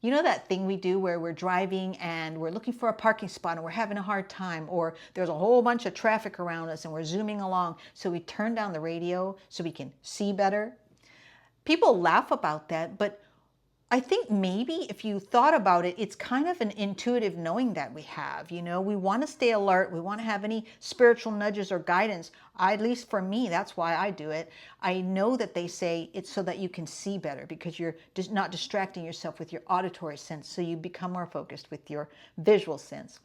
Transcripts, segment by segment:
You know that thing we do where we're driving and we're looking for a parking spot and we're having a hard time, or there's a whole bunch of traffic around us and we're zooming along, so we turn down the radio so we can see better? People laugh about that, but I think maybe if you thought about it, it's kind of an intuitive knowing that we have. You know, we want to stay alert. We want to have any spiritual nudges or guidance. At least for me, that's why I do it. I know that they say it's so that you can see better, because you're just not distracting yourself with your auditory sense. So you become more focused with your visual sense.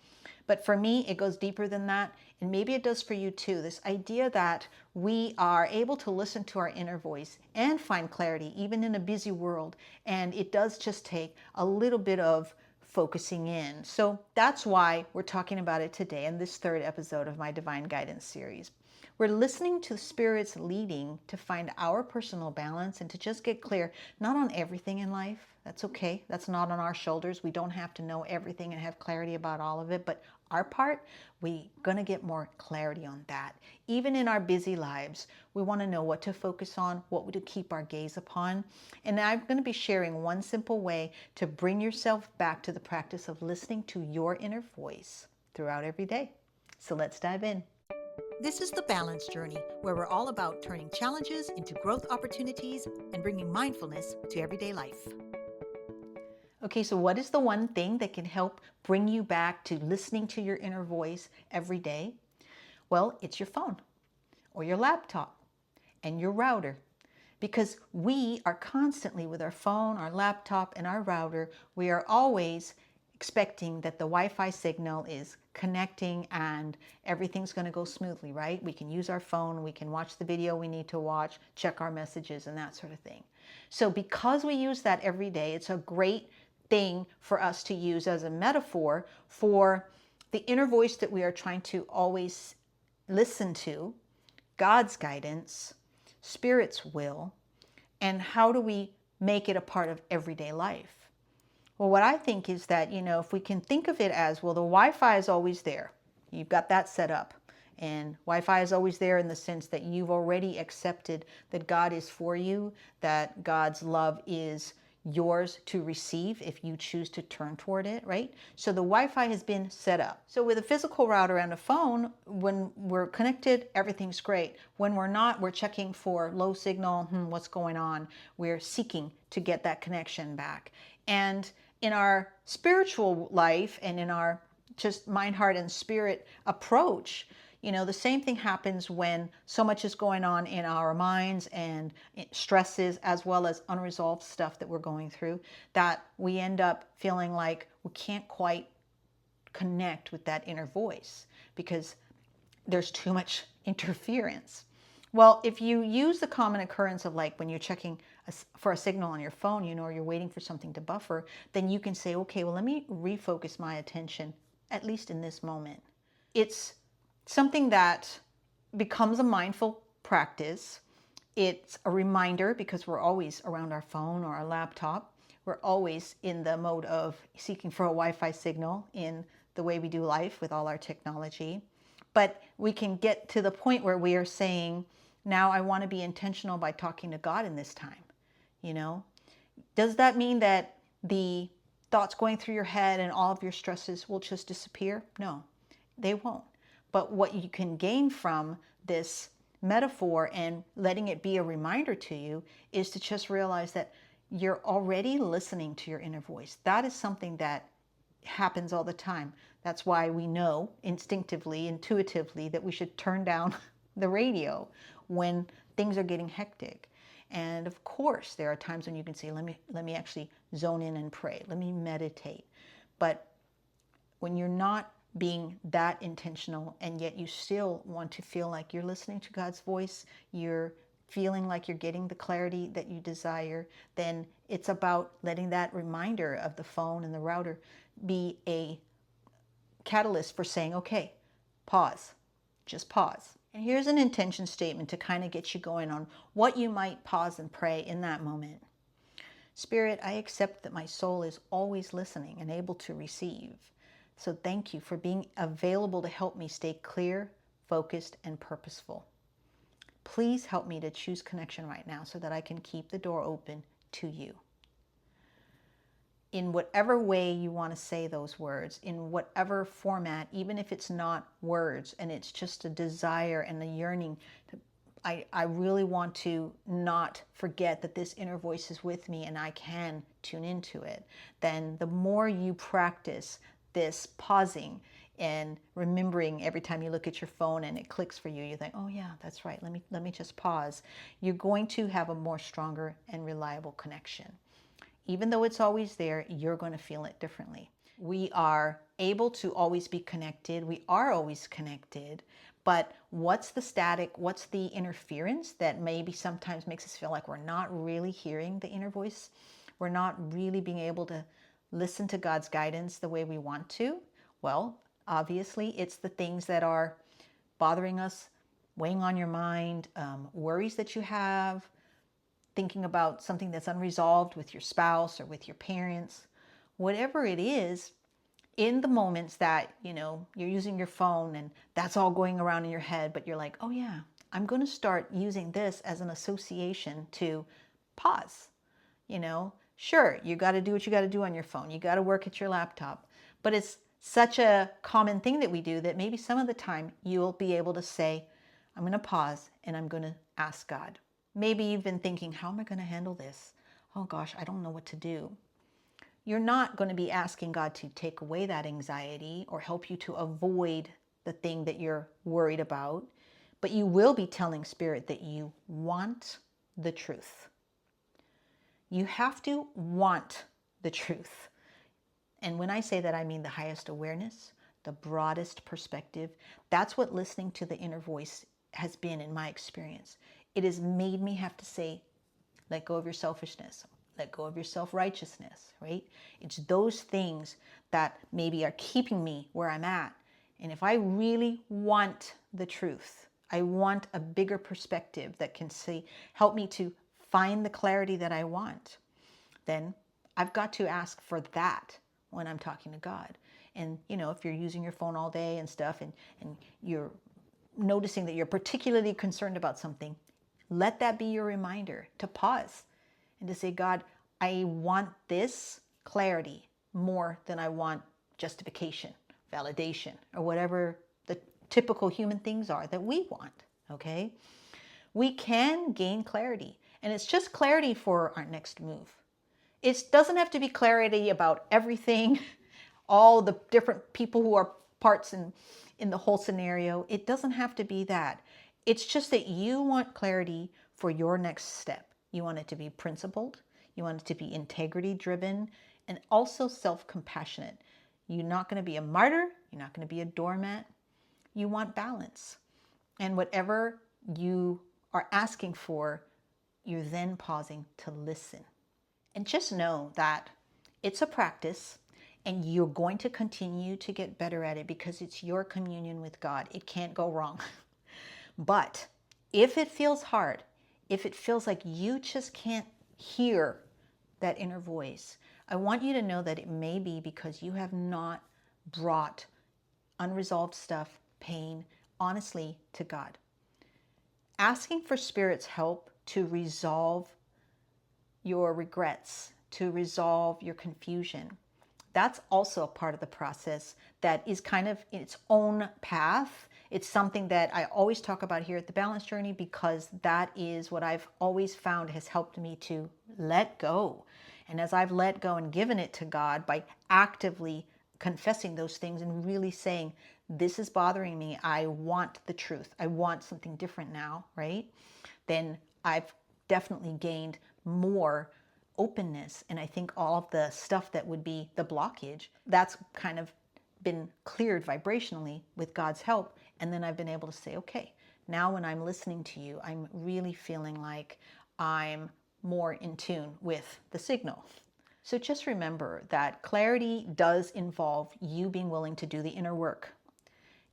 But for me, it goes deeper than that. And maybe it does for you too. This idea that we are able to listen to our inner voice and find clarity, even in a busy world. And it does just take a little bit of focusing in. So that's why we're talking about it today in this third episode of my Divine Guidance series. We're listening to Spirit's leading to find our personal balance and to just get clear, not on everything in life. That's okay. That's not on our shoulders. We don't have to know everything and have clarity about all of it. But our part, we're going to get more clarity on that. Even in our busy lives, we want to know what to focus on, what to keep our gaze upon. And I'm going to be sharing one simple way to bring yourself back to the practice of listening to your inner voice throughout every day. So let's dive in. This is the Balance Journey, where we're all about turning challenges into growth opportunities and bringing mindfulness to everyday life. Okay, so what is the one thing that can help bring you back to listening to your inner voice every day? Well, it's your phone or your laptop and your router. Because we are constantly with our phone, our laptop, and our router, we are always expecting that the Wi-Fi signal is connecting and everything's going to go smoothly, right? We can use our phone, we can watch the video we need to watch, check our messages, and that sort of thing. So because we use that every day, it's a great thing for us to use as a metaphor for the inner voice that we are trying to always listen to, God's guidance, Spirit's will, and how do we make it a part of everyday life? Well, what I think is that, if we can think of it as, well, the Wi-Fi is always there. You've got that set up. And Wi-Fi is always there in the sense that you've already accepted that God is for you, that God's love is yours to receive if you choose to turn toward it, right? So the Wi-Fi has been set up. So with a physical router and a phone, when we're connected, everything's great. When we're not, we're checking for low signal, what's going on? We're seeking to get that connection back. And in our spiritual life and in our just mind, heart, and spirit approach, the same thing happens when so much is going on in our minds and stresses, as well as unresolved stuff that we're going through, that we end up feeling like we can't quite connect with that inner voice because there's too much interference. Well, if you use the common occurrence of like when you're checking for a signal on your phone, or you're waiting for something to buffer, then you can say, okay, well, let me refocus my attention, at least in this moment. It's something that becomes a mindful practice. It's a reminder because we're always around our phone or our laptop. We're always in the mode of seeking for a Wi-Fi signal in the way we do life with all our technology. But we can get to the point where we are saying, now I want to be intentional by talking to God in this time. Does that mean that the thoughts going through your head and all of your stresses will just disappear? No, they won't. But what you can gain from this metaphor and letting it be a reminder to you is to just realize that you're already listening to your inner voice. That is something that happens all the time. That's why we know instinctively, intuitively, that we should turn down the radio when things are getting hectic. And of course, there are times when you can say, let me actually zone in and pray. Let me meditate. But when you're not being that intentional and yet you still want to feel like you're listening to God's voice, you're feeling like you're getting the clarity that you desire, then it's about letting that reminder of the phone and the router be a catalyst for saying, okay, pause, just pause. And here's an intention statement to kind of get you going on what you might pause and pray in that moment. Spirit, I accept that my soul is always listening and able to receive. So thank you for being available to help me stay clear, focused, and purposeful. Please help me to choose connection right now so that I can keep the door open to you. in whatever way you want to say those words, in whatever format, even if it's not words and it's just a desire and a yearning. I really want to not forget that this inner voice is with me and I can tune into it. Then the more you practice this pausing and remembering every time you look at your phone and it clicks for you, you think, oh yeah, that's right, let me just pause. You're going to have a more stronger and reliable connection. Even though it's always there, you're going to feel it differently. We are able to always be connected. We are always connected. But what's the static? What's the interference that maybe sometimes makes us feel like we're not really hearing the inner voice? We're not really being able to listen to God's guidance the way we want to? Well, obviously, it's the things that are bothering us, weighing on your mind, worries that you have, thinking about something that's unresolved with your spouse or with your parents, whatever it is, in the moments that, you're using your phone and that's all going around in your head, but you're like, oh yeah, I'm going to start using this as an association to pause. Sure, you got to do what you got to do on your phone. You got to work at your laptop, but it's such a common thing that we do that maybe some of the time you'll be able to say, I'm going to pause and I'm going to ask God. Maybe you've been thinking, how am I going to handle this? Oh gosh, I don't know what to do. You're not going to be asking God to take away that anxiety or help you to avoid the thing that you're worried about, but you will be telling Spirit that you want the truth. You have to want the truth. And when I say that, I mean the highest awareness, the broadest perspective. That's what listening to the inner voice has been in my experience. It has made me have to say, let go of your selfishness, let go of your self-righteousness, right? It's those things that maybe are keeping me where I'm at. And if I really want the truth, I want a bigger perspective that can help me to find the clarity that I want, then I've got to ask for that when I'm talking to God. And, if you're using your phone all day and stuff and you're noticing that you're particularly concerned about something, let that be your reminder to pause and to say, God, I want this clarity more than I want justification, validation, or whatever the typical human things are that we want, okay? We can gain clarity, and it's just clarity for our next move. It doesn't have to be clarity about everything, all the different people who are parts in the whole scenario. It doesn't have to be that. It's just that you want clarity for your next step. You want it to be principled. You want it to be integrity driven and also self-compassionate. You're not going to be a martyr. You're not going to be a doormat. You want balance. And whatever you are asking for, you're then pausing to listen. And just know that it's a practice and you're going to continue to get better at it because it's your communion with God. It can't go wrong. But if it feels hard, if it feels like you just can't hear that inner voice, I want you to know that it may be because you have not brought unresolved stuff, pain, honestly, to God. Asking for Spirit's help to resolve your regrets, to resolve your confusion, that's also a part of the process that is kind of its own path. It's something that I always talk about here at the Balance Journey because that is what I've always found has helped me to let go. And as I've let go and given it to God by actively confessing those things and really saying, this is bothering me, I want the truth, I want something different now, right? Then I've definitely gained more openness. And I think all of the stuff that would be the blockage, that's kind of been cleared vibrationally with God's help. And then I've been able to say, okay, now when I'm listening to you, I'm really feeling like I'm more in tune with the signal. So just remember that clarity does involve you being willing to do the inner work.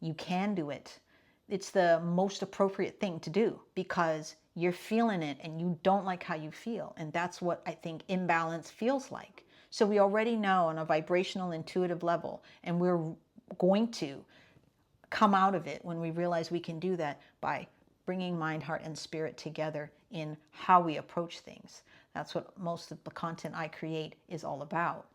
You can do it. It's the most appropriate thing to do because you're feeling it and you don't like how you feel. And that's what I think imbalance feels like. So we already know on a vibrational, intuitive level, and we're going to come out of it when we realize we can do that by bringing mind, heart, and spirit together in how we approach things. That's what most of the content I create is all about.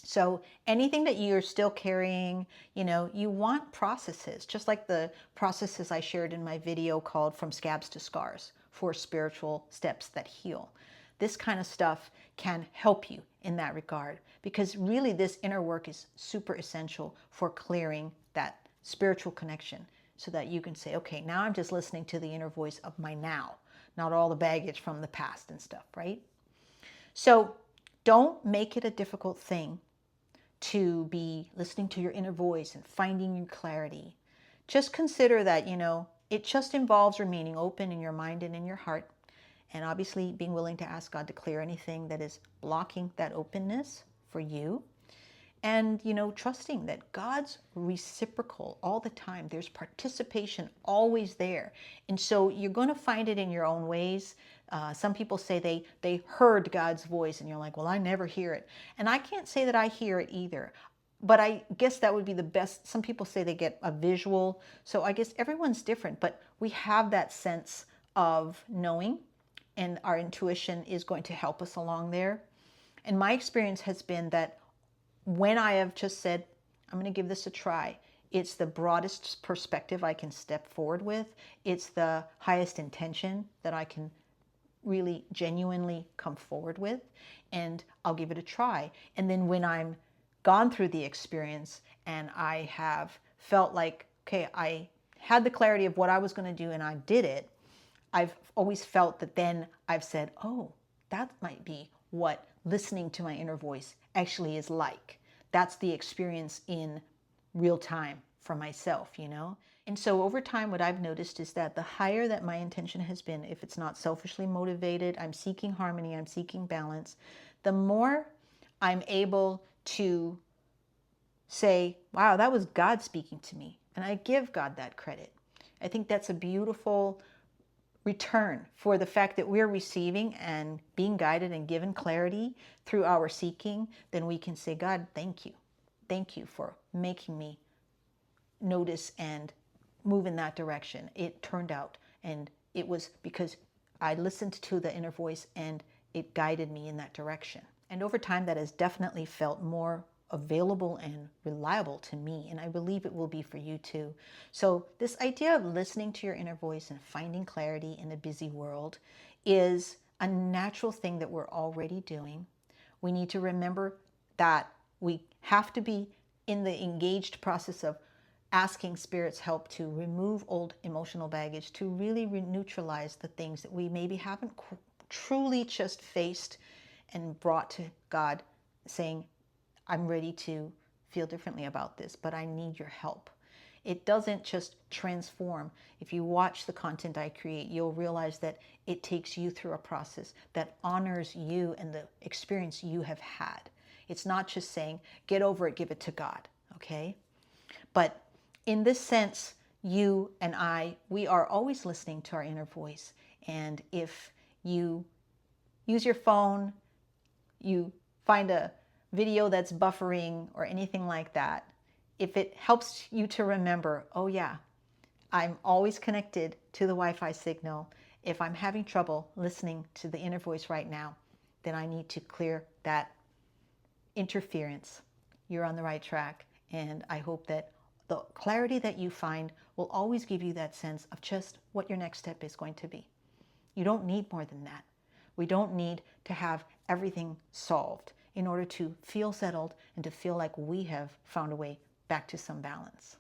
So anything that you're still carrying, you want processes, just like the processes I shared in my video called From Scabs to Scars, 4 spiritual steps that heal. This kind of stuff can help you in that regard, because really this inner work is super essential for clearing that spiritual connection, so that you can say, okay, now I'm just listening to the inner voice of my now, not all the baggage from the past and stuff, right? So don't make it a difficult thing to be listening to your inner voice and finding your clarity. Just consider that, it just involves remaining open in your mind and in your heart. And obviously being willing to ask God to clear anything that is blocking that openness for you. And, trusting that God's reciprocal all the time. There's participation always there. And so you're going to find it in your own ways. Some people say they heard God's voice, and you're like, well, I never hear it. And I can't say that I hear it either. But I guess that would be the best. Some people say they get a visual. So I guess everyone's different. But we have that sense of knowing, and our intuition is going to help us along there. And my experience has been that when I have just said, I'm going to give this a try, it's the broadest perspective I can step forward with. It's the highest intention that I can really genuinely come forward with, and I'll give it a try. And then when I'm gone through the experience and I have felt like, okay, I had the clarity of what I was going to do and I did it, I've always felt that then I've said, oh, that might be what listening to my inner voice actually is like. That's the experience in real time for myself, And so over time, what I've noticed is that the higher that my intention has been, if it's not selfishly motivated, I'm seeking harmony, I'm seeking balance, the more I'm able to say, wow, that was God speaking to me. And I give God that credit. I think that's a beautiful return for the fact that we're receiving and being guided and given clarity through our seeking. Then we can say, God, thank you. Thank you for making me notice and move in that direction. It turned out, and it was because I listened to the inner voice and it guided me in that direction. And over time, that has definitely felt more available and reliable to me, and I believe it will be for you too. So this idea of listening to your inner voice and finding clarity in a busy world is a natural thing that we're already doing. We need to remember that we have to be in the engaged process of asking Spirit's help to remove old emotional baggage, to really neutralize the things that we maybe haven't truly just faced and brought to God, saying, I'm ready to feel differently about this, but I need your help. It doesn't just transform. If you watch the content I create, you'll realize that it takes you through a process that honors you and the experience you have had. It's not just saying, get over it, give it to God, okay? But in this sense, you and I, we are always listening to our inner voice. And if you use your phone, you find a video that's buffering or anything like that, if it helps you to remember, oh yeah, I'm always connected to the Wi-Fi signal. If I'm having trouble listening to the inner voice right now, then I need to clear that interference. You're on the right track. And I hope that the clarity that you find will always give you that sense of just what your next step is going to be. You don't need more than that. We don't need to have everything solved in order to feel settled and to feel like we have found a way back to some balance.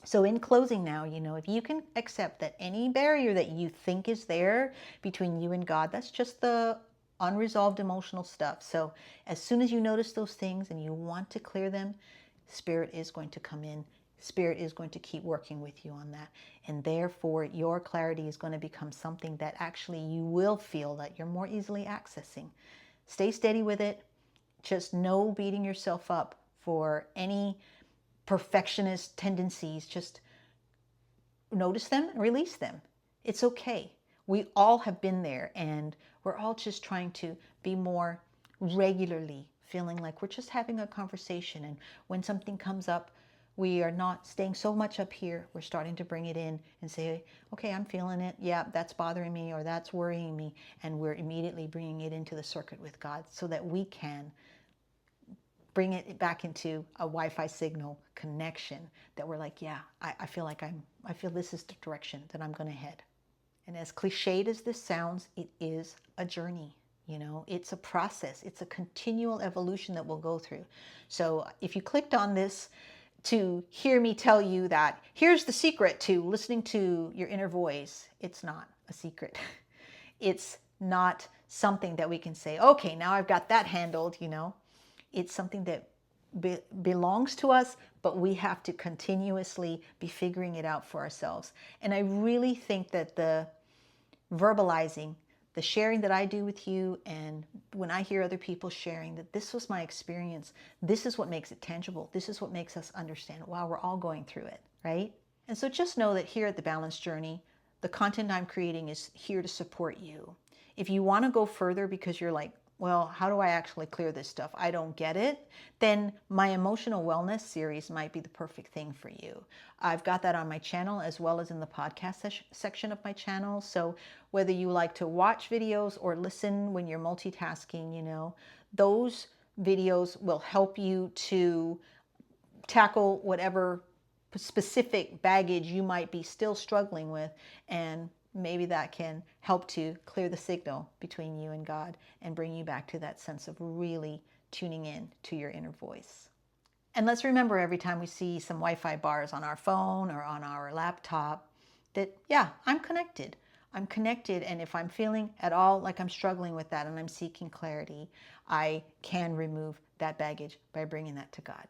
So in closing now, if you can accept that any barrier that you think is there between you and God, that's just the unresolved emotional stuff. So as soon as you notice those things and you want to clear them, Spirit is going to come in. Spirit is going to keep working with you on that. And therefore, your clarity is going to become something that actually you will feel that you're more easily accessing. Stay steady with it. Just no beating yourself up for any perfectionist tendencies. Just notice them and release them. It's okay. We all have been there, and we're all just trying to be more regularly feeling like we're just having a conversation. And when something comes up, we are not staying so much up here. We're starting to bring it in and say, okay, I'm feeling it. Yeah, that's bothering me or that's worrying me. And we're immediately bringing it into the circuit with God so that we can bring it back into a Wi-Fi signal connection that we're like, yeah, I feel like I feel this is the direction that I'm going to head. And as cliched as this sounds, it is a journey. It's a process. It's a continual evolution that we'll go through. So if you clicked on this to hear me tell you that here's the secret to listening to your inner voice, it's not a secret. It's not something that we can say, okay, now I've got that handled. It's something that belongs to us, but we have to continuously be figuring it out for ourselves. And I really think that the verbalizing, the sharing that I do with you, and when I hear other people sharing that this was my experience, this is what makes it tangible. This is what makes us understand, wow, we're all going through it, right? And so just know that here at The Balance Journey, the content I'm creating is here to support you. If you want to go further because you're like, well, how do I actually clear this stuff? I don't get it. Then my emotional wellness series might be the perfect thing for you. I've got that on my channel as well as in the podcast section of my channel. So whether you like to watch videos or listen when you're multitasking, those videos will help you to tackle whatever specific baggage you might be still struggling with, and maybe that can help to clear the signal between you and God and bring you back to that sense of really tuning in to your inner voice. And let's remember every time we see some Wi-Fi bars on our phone or on our laptop that, yeah, I'm connected. I'm connected, and if I'm feeling at all like I'm struggling with that and I'm seeking clarity, I can remove that baggage by bringing that to God.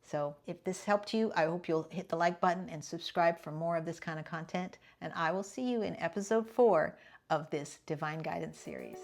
So if this helped you, I hope you'll hit the like button and subscribe for more of this kind of content. And I will see you in episode 4 of this Divine Guidance series.